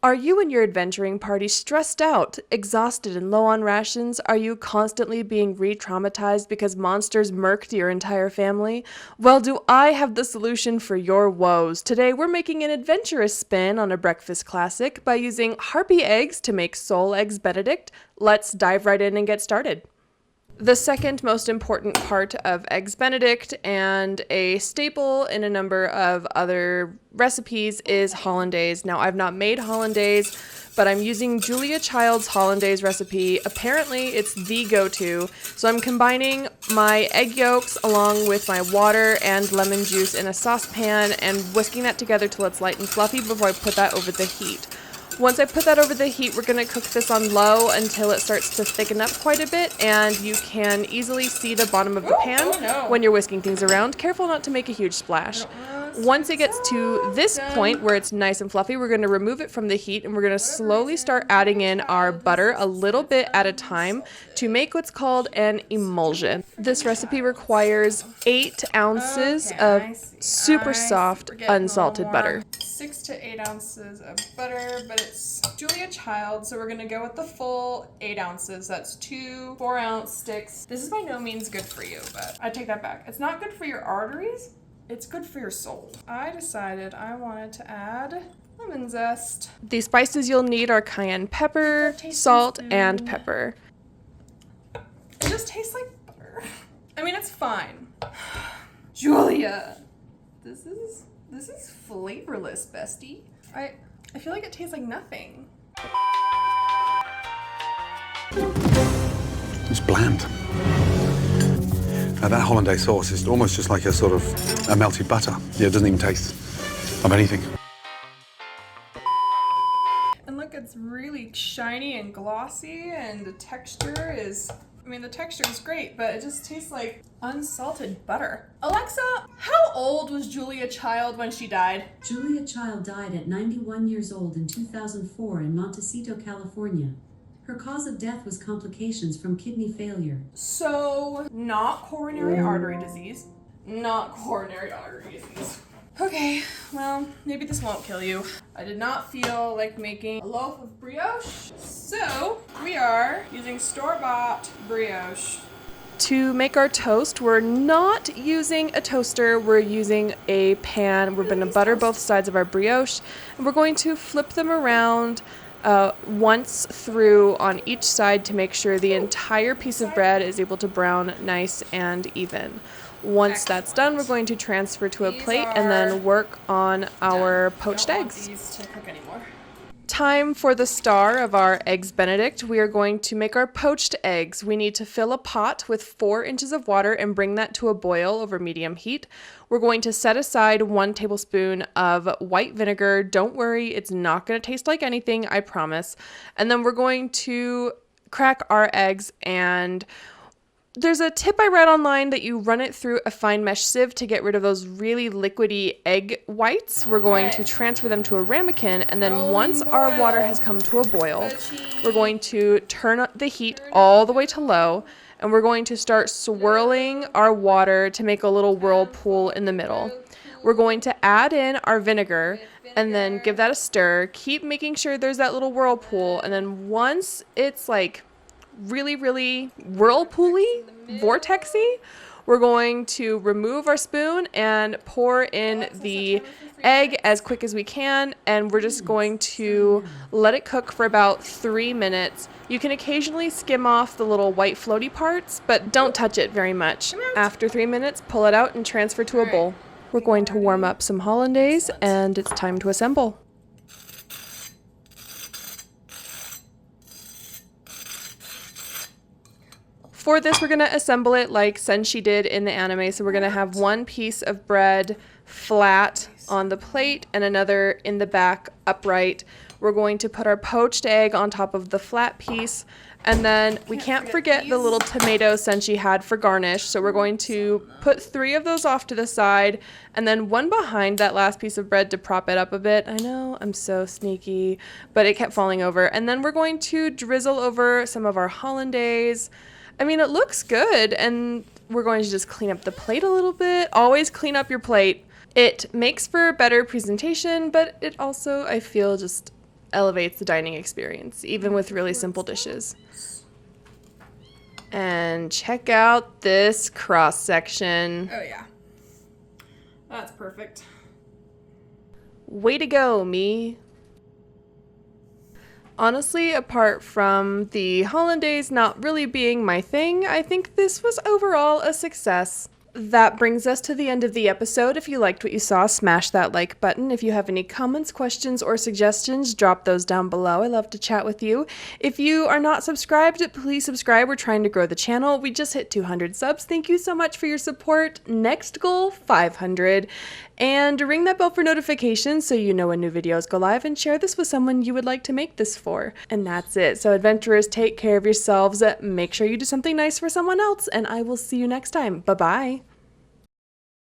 Are you and your adventuring party stressed out, exhausted, and low on rations? Are you constantly being re-traumatized because monsters murked your entire family? Well, do I have the solution for your woes. Today, we're making an adventurous spin on a breakfast classic by using harpy eggs to make soul eggs Benedict. Let's dive right in and get started. The second most important part of Eggs Benedict and a staple in a number of other recipes is Hollandaise. Now, I've not made Hollandaise, but I'm using Julia Child's Hollandaise recipe. Apparently, it's the go-to. So I'm combining my egg yolks along with my water and lemon juice in a saucepan and whisking that together till it's light and fluffy before I put that over the heat. Once I put that over the heat, we're going to cook this on low until it starts to thicken up quite a bit, and you can easily see the bottom of the pan when you're whisking things around. Careful not to make a huge splash. Once it gets to this point where it's nice and fluffy, we're going to remove it from the heat, and we're going to slowly start adding in our butter a little bit at a time to make what's called an emulsion. This recipe requires 8 ounces of super soft, unsalted butter. 6 to 8 ounces of butter, but it's Julia Child, so we're gonna go with the full 8 ounces. That's 2 4-ounce sticks. This is by no means good for you, but I take that back. It's not good for your arteries, it's good for your soul. I decided I wanted to add lemon zest. The spices you'll need are cayenne pepper, salt, and pepper. It just tastes like butter. I mean, it's fine. Julia, this is flavorless, bestie. I feel like it tastes like nothing. It's bland. That Hollandaise sauce is almost just like a sort of a melted butter. Yeah, it doesn't even taste of anything. And look, it's really shiny and glossy, and the texture is, the texture is great, but it just tastes like unsalted butter. Alexa, how old was Julia Child when she died? Julia Child died at 91 years old in 2004 in Montecito, California. Her cause of death was complications from kidney failure. So, not coronary artery disease. Not coronary artery disease. Okay, well, maybe this won't kill you. I did not feel like making a loaf of brioche, so we are using store-bought brioche. To make our toast, we're not using a toaster, we're using a pan. We're going to butter both sides of our brioche, and we're going to flip them around once through on each side to make sure the entire piece of bread is able to brown nice and even. Once that's done, we're going to transfer to a plate and then work on our poached eggs. These to cook anymore. Time for the star of our Eggs Benedict. We are going to make our poached eggs. We need to fill a pot with 4 inches of water and bring that to a boil over medium heat. We're going to set aside 1 tablespoon of white vinegar. Don't worry, it's not going to taste like anything, I promise. And then we're going to crack our eggs, and there's a tip I read online that you run it through a fine mesh sieve to get rid of those really liquidy egg whites. We're going to transfer them to a ramekin, and then once our water has come to a boil, we're going to turn up the heat all the way to low, and we're going to start swirling our water to make a little whirlpool in the middle. We're going to add in our vinegar and then give that a stir. Keep making sure there's that little whirlpool, and then once it's like really whirlpooly, vortexy, we're going to remove our spoon and pour in the egg as quick as we can, and we're just going to let it cook for about 3 minutes. You can occasionally skim off the little white floaty parts, but don't touch it very much. After 3 minutes, pull it out and transfer to a bowl. We're going to warm up some hollandaise, and it's time to assemble. For this, we're going to assemble it like Senshi did in the anime. So we're going to have 1 piece of bread flat on the plate and another in the back upright. We're going to put our poached egg on top of the flat piece. And then we can't forget the little tomatoes Senshi had for garnish. So we're going to put 3 of those off to the side and then 1 behind that last piece of bread to prop it up a bit. I know, I'm so sneaky, but it kept falling over. And then we're going to drizzle over some of our hollandaise. It looks good, and we're going to just clean up the plate a little bit. Always clean up your plate. It makes for better presentation, but it also, I feel, just elevates the dining experience, even with really simple dishes. And check out this cross section. Oh yeah. That's perfect. Way to go, me. Honestly, apart from the hollandaise not really being my thing, I think this was overall a success. That brings us to the end of the episode. If you liked what you saw, smash that like button. If you have any comments, questions, or suggestions, drop those down below. I love to chat with you. If you are not subscribed, please subscribe. We're trying to grow the channel. We just hit 200 subs. Thank you so much for your support. Next goal, 500. And ring that bell for notifications so you know when new videos go live, and share this with someone you would like to make this for. And that's it. So adventurers, take care of yourselves. Make sure you do something nice for someone else, and I will see you next time. Bye-bye.